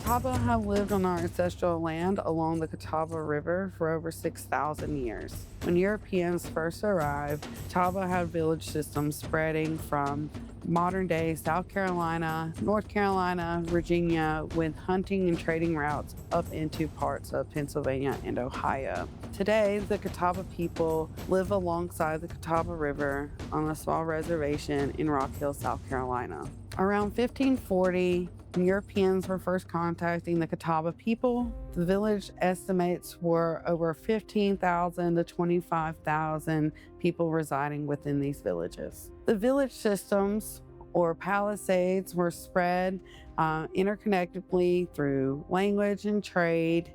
Catawba have lived on our ancestral land along the Catawba River for over 6,000 years. When Europeans first arrived, Catawba had village systems spreading from modern-day South Carolina, North Carolina, Virginia, with hunting and trading routes up into parts of Pennsylvania and Ohio. Today, the Catawba people live alongside the Catawba River on a small reservation in Rock Hill, South Carolina. Around 1540, when Europeans were first contacting the Catawba people, the village estimates were over 15,000 to 25,000 people residing within these villages. The village systems or palisades were spread interconnectedly through language and trade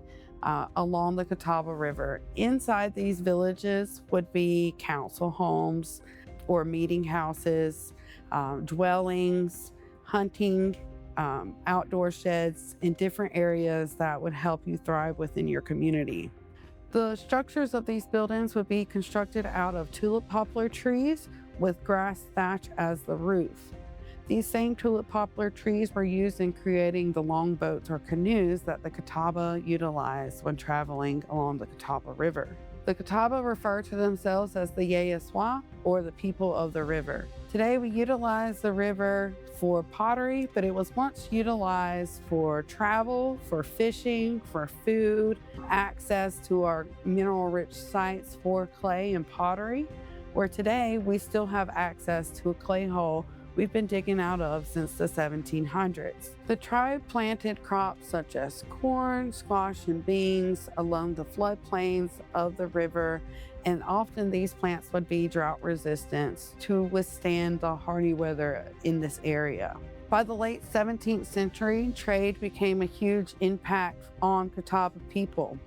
along the Catawba River. Inside these villages would be council homes or meeting houses, dwellings, hunting, outdoor sheds, and different areas that would help you thrive within your community. The structures of these buildings would be constructed out of tulip poplar trees with grass thatch as the roof. These same tulip poplar trees were used in creating the long boats or canoes that the Catawba utilized when traveling along the Catawba River. The Catawba refer to themselves as the Yeyeswa, or the people of the river. Today we utilize the river for pottery, but it was once utilized for travel, for fishing, for food, access to our mineral-rich sites for clay and pottery, where today we still have access to a clay hole we've been digging out of since the 1700s. The tribe planted crops such as corn, squash, and beans along the floodplains of the river, and often these plants would be drought resistant to withstand the hardy weather in this area. By the late 17th century, trade became a huge impact on Catawba people.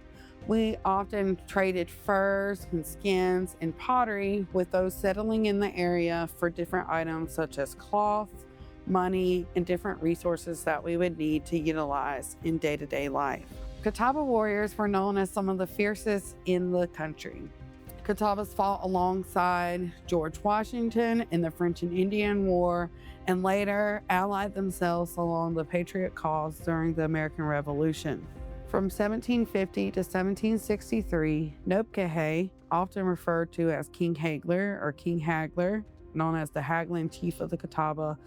We often traded furs and skins and pottery with those settling in the area for different items such as cloth, money, and different resources that we would need to utilize in day-to-day life. Catawba warriors were known as some of the fiercest in the country. Catawbas fought alongside George Washington in the French and Indian War, and later allied themselves along the Patriot cause during the American Revolution. From 1750 to 1763, Nopcahey, often referred to as King Hagler or King Hagler, known as the haggling chief of the Catawba,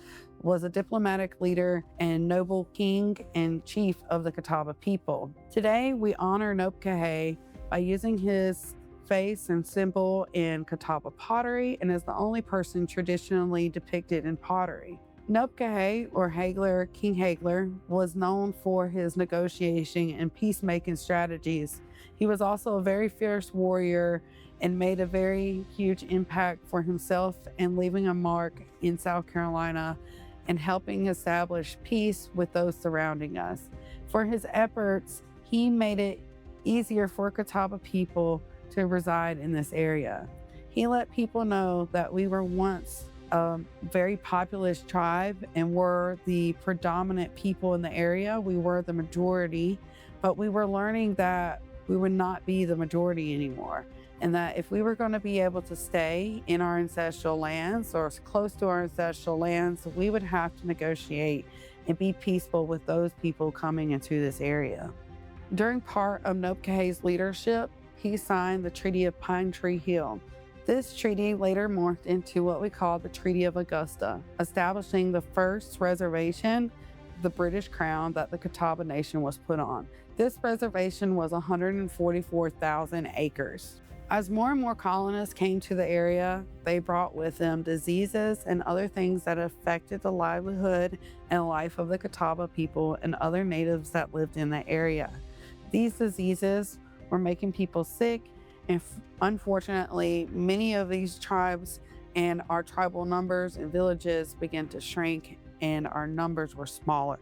was a diplomatic leader and noble king and chief of the Catawba people. Today, we honor Nopcahey by using his face and symbol in Catawba pottery, and is the only person traditionally depicted in pottery. Nopcahey, or Hagler, King Hagler, was known for his negotiation and peacemaking strategies. He was also a very fierce warrior and made a very huge impact for himself and leaving a mark in South Carolina and helping establish peace with those surrounding us. For his efforts, he made it easier for Catawba people to reside in this area. He let people know that we were once a very populous tribe and were the predominant people in the area. We were the majority, but we were learning that we would not be the majority anymore. And that if we were going to be able to stay in our ancestral lands or close to our ancestral lands, we would have to negotiate and be peaceful with those people coming into this area. During part of Nopcahey's leadership, he signed the Treaty of Pine Tree Hill. This treaty later morphed into what we call the Treaty of Augusta, establishing the first reservation, the British Crown, that the Catawba Nation was put on. This reservation was 144,000 acres. As more and more colonists came to the area, they brought with them diseases and other things that affected the livelihood and life of the Catawba people and other natives that lived in the area. These diseases were making people sick, and unfortunately, many of these tribes and our tribal numbers and villages began to shrink, and our numbers were smaller.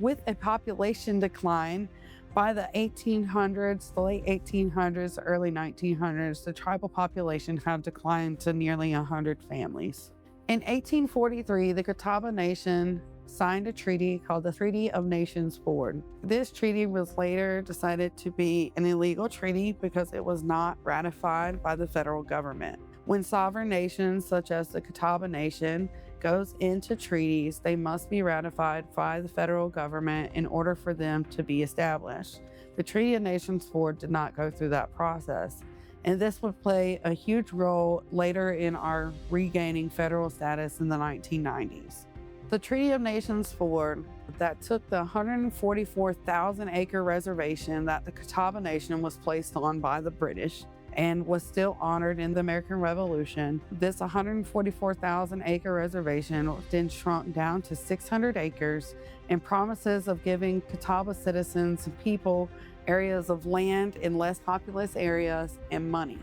With a population decline, by the 1800s, the late 1800s, early 1900s, the tribal population had declined to nearly 100 families. In 1843, the Catawba Nation signed a treaty called the Treaty of Nations Board. This treaty was later decided to be an illegal treaty because it was not ratified by the federal government. When sovereign nations such as the Catawba Nation goes into treaties, they must be ratified by the federal government in order for them to be established. The Treaty of Nations Ford did not go through that process, and this would play a huge role later in our regaining federal status in the 1990s. The Treaty of Nations Ford that took the 144,000 acre reservation that the Catawba Nation was placed on by the British and was still honored in the American Revolution. This 144,000 acre reservation then shrunk down to 600 acres, and promises of giving Catawba citizens and people areas of land in less populous areas and money.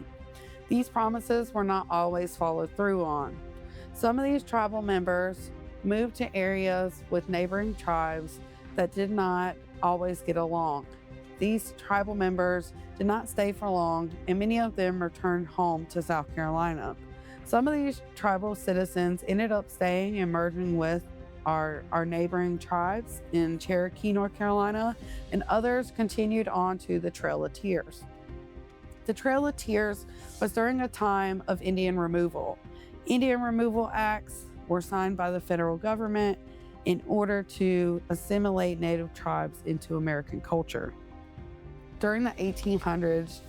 These promises were not always followed through on. Some of these tribal members moved to areas with neighboring tribes that did not always get along. These tribal members did not stay for long, and many of them returned home to South Carolina. Some of these tribal citizens ended up staying and merging with our neighboring tribes in Cherokee, North Carolina, and others continued on to the Trail of Tears. The Trail of Tears was during a time of Indian removal. Indian removal acts were signed by the federal government in order to assimilate Native tribes into American culture. During the 1800s,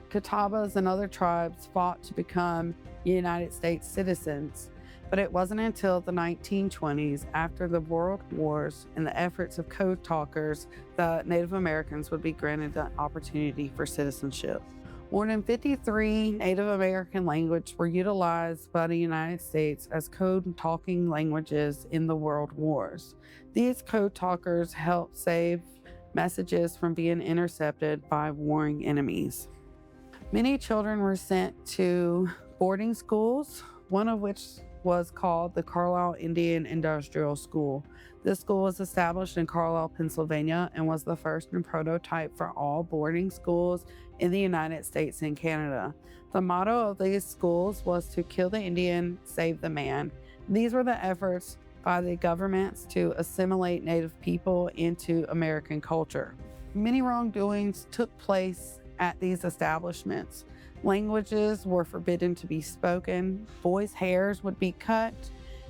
Catawbas and other tribes fought to become United States citizens, but it wasn't until the 1920s, after the World Wars and the efforts of code talkers, that Native Americans would be granted the opportunity for citizenship. More than 53 Native American languages were utilized by the United States as code talking languages in the World Wars. These code talkers helped save messages from being intercepted by warring enemies. Many children were sent to boarding schools, one of which was called the Carlisle Indian Industrial School. This school was established in Carlisle, Pennsylvania, and was the first and prototype for all boarding schools in the United States and Canada. The motto of these schools was to kill the Indian, save the man. These were the efforts by the governments to assimilate Native people into American culture. Many wrongdoings took place at these establishments. Languages were forbidden to be spoken, boys' hairs would be cut,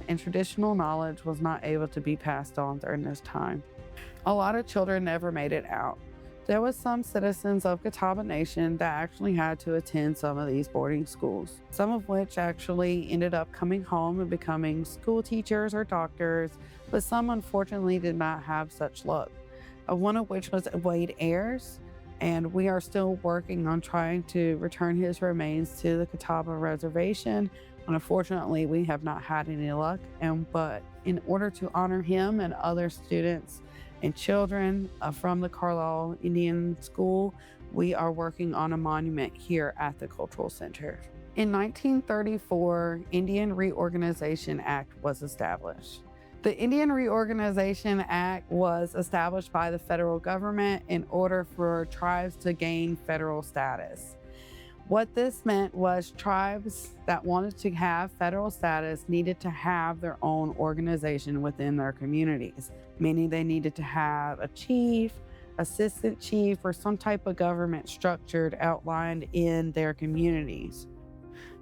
and traditional knowledge was not able to be passed on during this time. A lot of children never made it out. There was some citizens of Catawba Nation that actually had to attend some of these boarding schools, some of which actually ended up coming home and becoming school teachers or doctors, but some unfortunately did not have such luck. One of which was Wade Ayers, and we are still working on trying to return his remains to the Catawba Reservation. And unfortunately, we have not had any luck, but in order to honor him and other students and children from the Carlisle Indian School, we are working on a monument here at the Cultural Center. In 1934, Indian Reorganization Act was established. The Indian Reorganization Act was established by the federal government in order for tribes to gain federal status. What this meant was tribes that wanted to have federal status needed to have their own organization within their communities, meaning they needed to have a chief, assistant chief, or some type of government structured outlined in their communities.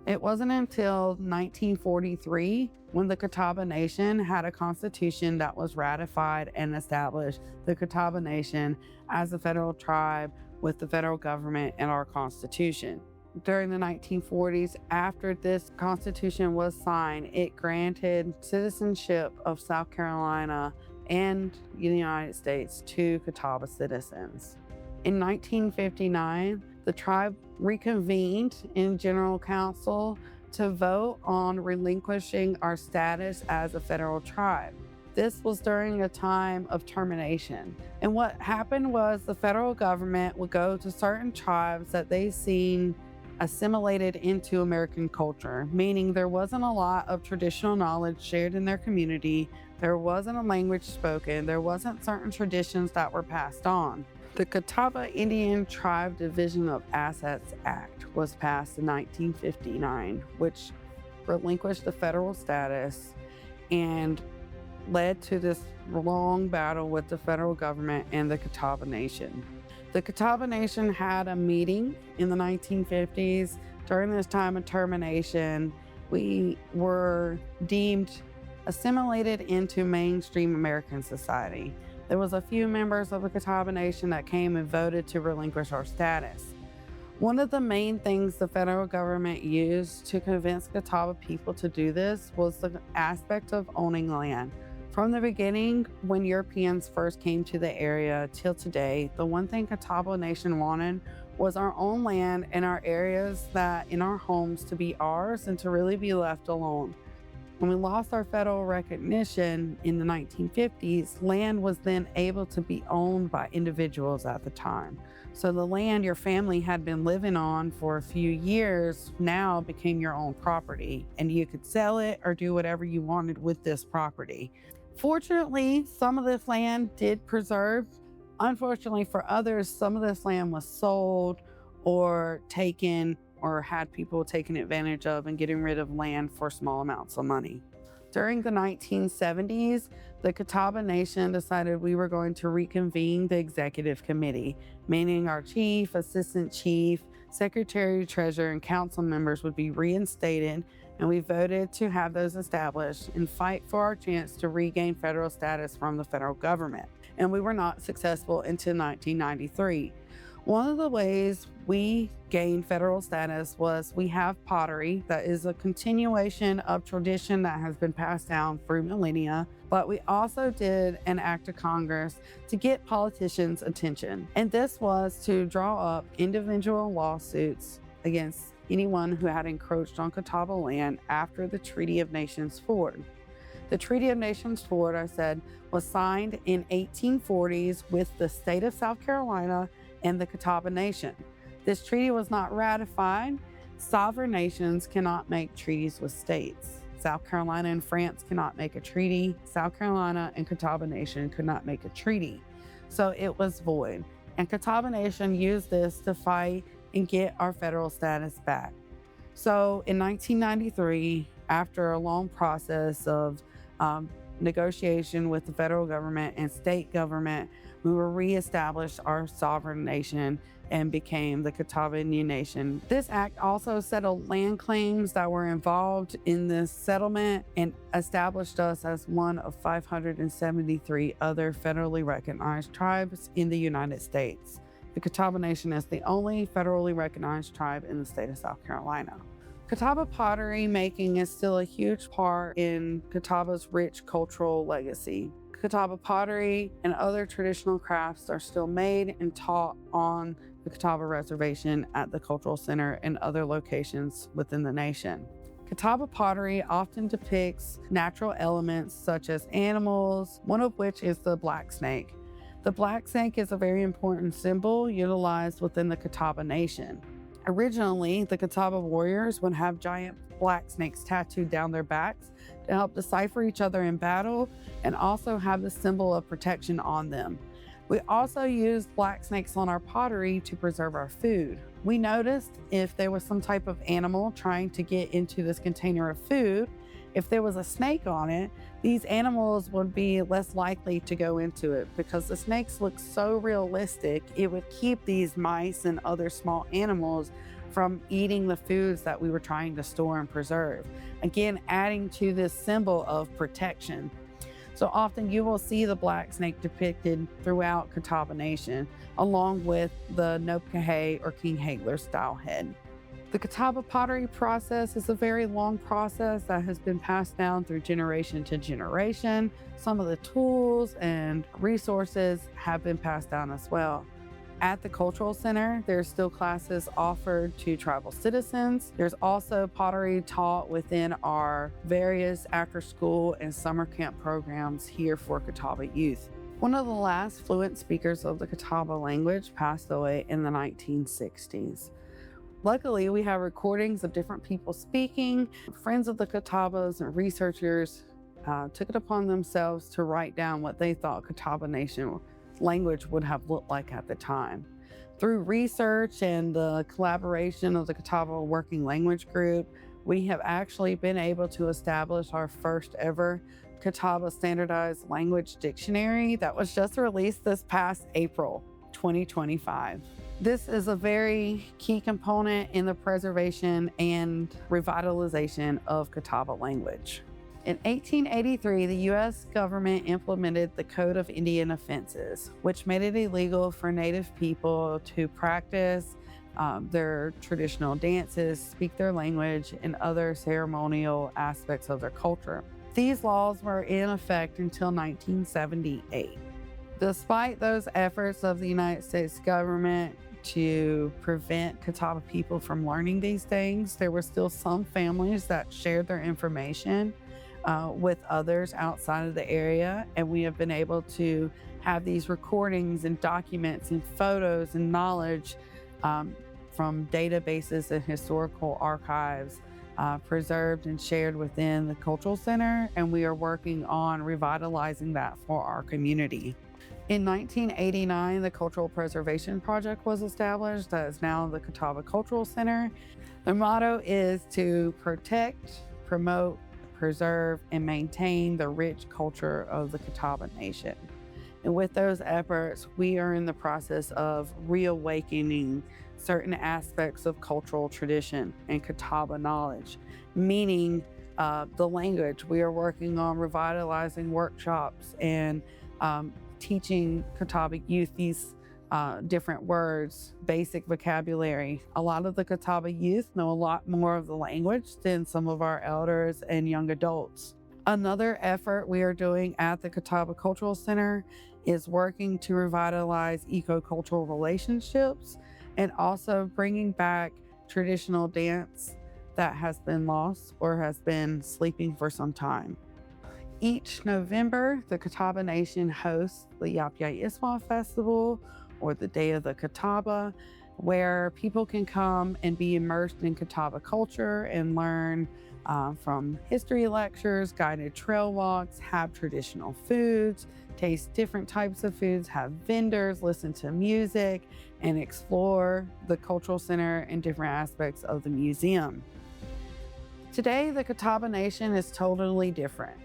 It wasn't until 1943 when the Catawba Nation had a constitution that was ratified and established the Catawba Nation as a federal tribe with the federal government and our constitution. During the 1940s, after this constitution was signed, it granted citizenship of South Carolina and the United States to Catawba citizens. In 1959, the tribe reconvened in General Council to vote on relinquishing our status as a federal tribe. This was during a time of termination. And what happened was the federal government would go to certain tribes that they seen assimilated into American culture, meaning there wasn't a lot of traditional knowledge shared in their community, there wasn't a language spoken, there wasn't certain traditions that were passed on. The Catawba Indian Tribe Division of Assets Act was passed in 1959, which relinquished the federal status and led to this long battle with the federal government and the Catawba Nation. The Catawba Nation had a meeting in the 1950s. During this time of termination, we were deemed assimilated into mainstream American society. There was a few members of the Catawba Nation that came and voted to relinquish our status. One of the main things the federal government used to convince Catawba people to do this was the aspect of owning land. From the beginning, when Europeans first came to the area till today, the one thing Catawba Nation wanted was our own land and our areas that in our homes to be ours and to really be left alone. When we lost our federal recognition in the 1950s, land was then able to be owned by individuals at the time. So the land your family had been living on for a few years now became your own property, and you could sell it or do whatever you wanted with this property. Fortunately, some of this land did preserve. Unfortunately for others, some of this land was sold or taken or had people taking advantage of and getting rid of land for small amounts of money. During the 1970s, the Catawba Nation decided we were going to reconvene the executive committee, meaning our chief, assistant chief, secretary, treasurer, and council members would be reinstated, and we voted to have those established and fight for our chance to regain federal status from the federal government. And we were not successful until 1993. One of the ways we gained federal status was we have pottery that is a continuation of tradition that has been passed down through millennia, but we also did an act of Congress to get politicians' attention. And this was to draw up individual lawsuits against anyone who had encroached on Catawba land after the Treaty of Nations Ford. The Treaty of Nations Ford, I said, was signed in 1840s with the state of South Carolina and the Catawba Nation. This treaty was not ratified. Sovereign nations cannot make treaties with states. South Carolina and France cannot make a treaty. South Carolina and Catawba Nation could not make a treaty. So it was void. And Catawba Nation used this to fight and get our federal status back. So in 1993, after a long process of negotiation with the federal government and state government, we were reestablished our sovereign nation and became the Catawba Indian Nation. This act also settled land claims that were involved in this settlement and established us as one of 573 other federally recognized tribes in the United States. The Catawba Nation is the only federally recognized tribe in the state of South Carolina. Catawba pottery making is still a huge part in Catawba's rich cultural legacy. Catawba pottery and other traditional crafts are still made and taught on the Catawba Reservation at the Cultural Center and other locations within the nation. Catawba pottery often depicts natural elements such as animals, one of which is the black snake. The black snake is a very important symbol utilized within the Catawba Nation. Originally, the Catawba warriors would have giant black snakes tattooed down their backs to help decipher each other in battle and also have the symbol of protection on them. We also used black snakes on our pottery to preserve our food. We noticed if there was some type of animal trying to get into this container of food, if there was a snake on it, these animals would be less likely to go into it because the snakes look so realistic, it would keep these mice and other small animals from eating the foods that we were trying to store and preserve. Again, adding to this symbol of protection. So often you will see the black snake depicted throughout Catawba Nation, along with the Nopkahay or King Hagler style head. The Catawba pottery process is a very long process that has been passed down through generation to generation. Some of the tools and resources have been passed down as well. At the Cultural Center, there's still classes offered to tribal citizens. There's also pottery taught within our various after-school and summer camp programs here for Catawba youth. One of the last fluent speakers of the Catawba language passed away in the 1960s. Luckily, we have recordings of different people speaking. Friends of the Catawbas and researchers took it upon themselves to write down what they thought Catawba Nation language would have looked like at the time. Through research and the collaboration of the Catawba Working Language Group, we have actually been able to establish our first ever Catawba Standardized Language Dictionary that was just released this past April 2025. This is a very key component in the preservation and revitalization of Catawba language. In 1883, the U.S. government implemented the Code of Indian Offenses, which made it illegal for Native people to practice their traditional dances, speak their language, and other ceremonial aspects of their culture. These laws were in effect until 1978. Despite those efforts of the United States government to prevent Catawba people from learning these things, there were still some families that shared their information with others outside of the area, and we have been able to have these recordings and documents and photos and knowledge from databases and historical archives preserved and shared within the Cultural Center, and we are working on revitalizing that for our community. In 1989, the Cultural Preservation Project was established. That is now the Catawba Cultural Center. The motto is to protect, promote, preserve, and maintain the rich culture of the Catawba Nation. And with those efforts, we are in the process of reawakening certain aspects of cultural tradition and Catawba knowledge, meaning the language. We are working on revitalizing workshops and teaching Catawba youth these different words, basic vocabulary. A lot of the Catawba youth know a lot more of the language than some of our elders and young adults. Another effort we are doing at the Catawba Cultural Center is working to revitalize eco-cultural relationships and also bringing back traditional dance that has been lost or has been sleeping for some time. Each November, the Catawba Nation hosts the Yapyai Iswa Festival, or the Day of the Catawba, where people can come and be immersed in Catawba culture and learn from history lectures, guided trail walks, have traditional foods, taste different types of foods, have vendors, listen to music, and explore the Cultural Center and different aspects of the museum. Today, the Catawba Nation is totally different.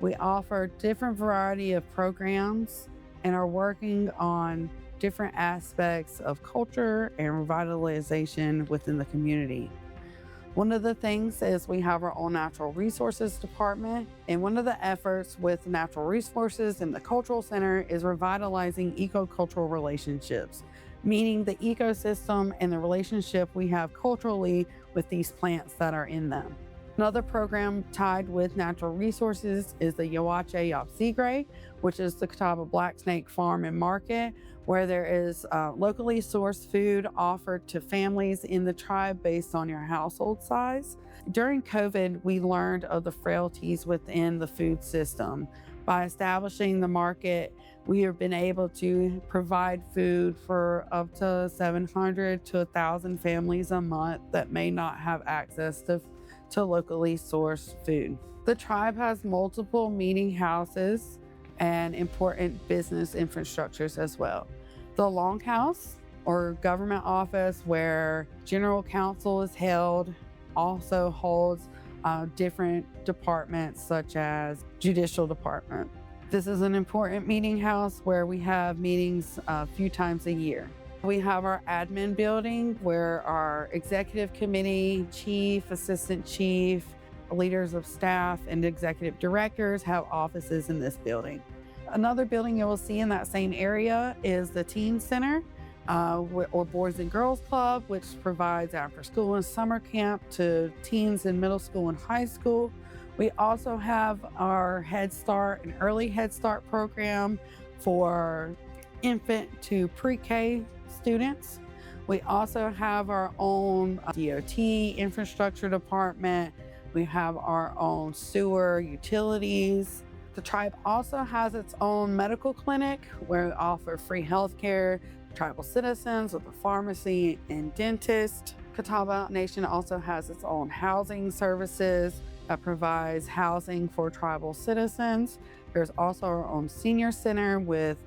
We offer different variety of programs and are working on different aspects of culture and revitalization within the community. One of the things is we have our own natural resources department, and one of the efforts with natural resources in the Cultural Center is revitalizing eco-cultural relationships, meaning the ecosystem and the relationship we have culturally with these plants that are in them. Another program tied with natural resources is the Yawache Yapsigre, which is the Catawba Black Snake Farm and Market, where there is locally sourced food offered to families in the tribe based on your household size. During COVID, we learned of the frailties within the food system. By establishing the market, we have been able to provide food for up to 700 to 1,000 families a month that may not have access to locally sourced food. The tribe has multiple meeting houses and important business infrastructures as well. The Longhouse, or government office where general council is held, also holds different departments such as judicial department. This is an important meeting house where we have meetings a few times a year. We have our admin building where our executive committee, chief, assistant chief, leaders of staff, and executive directors have offices in this building. Another building you will see in that same area is the Teen Center, or Boys and Girls Club, which provides after school and summer camp to teens in middle school and high school. We also have our Head Start and Early Head Start program for infant to pre-K students. We also have our own DOT infrastructure department. We have our own sewer utilities. The tribe also has its own medical clinic where we offer free health care to tribal citizens with a pharmacy and dentist. Catawba Nation also has its own housing services that provides housing for tribal citizens. There's also our own senior center with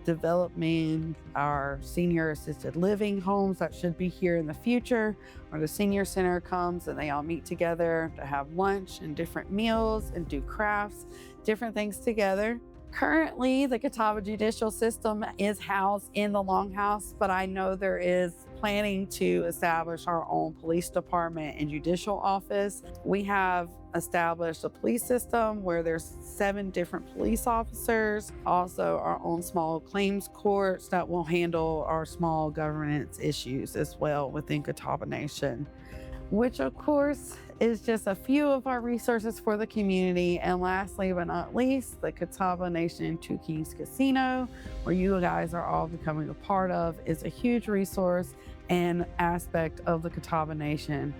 developing our senior assisted living homes that should be here in the future, where the senior center comes and they all meet together to have lunch and different meals and do crafts, different things together. Currently, the Catawba judicial system is housed in the Longhouse, but I know there is planning to establish our own police department and judicial office. We have established a police system where there's 7 different police officers, also our own small claims courts that will handle our small governance issues as well within Catawba Nation, which of course is just a few of our resources for the community. And lastly but not least, the Catawba Nation Two Kings Casino, where you guys are all becoming a part of, is a huge resource and aspect of the Catawba Nation.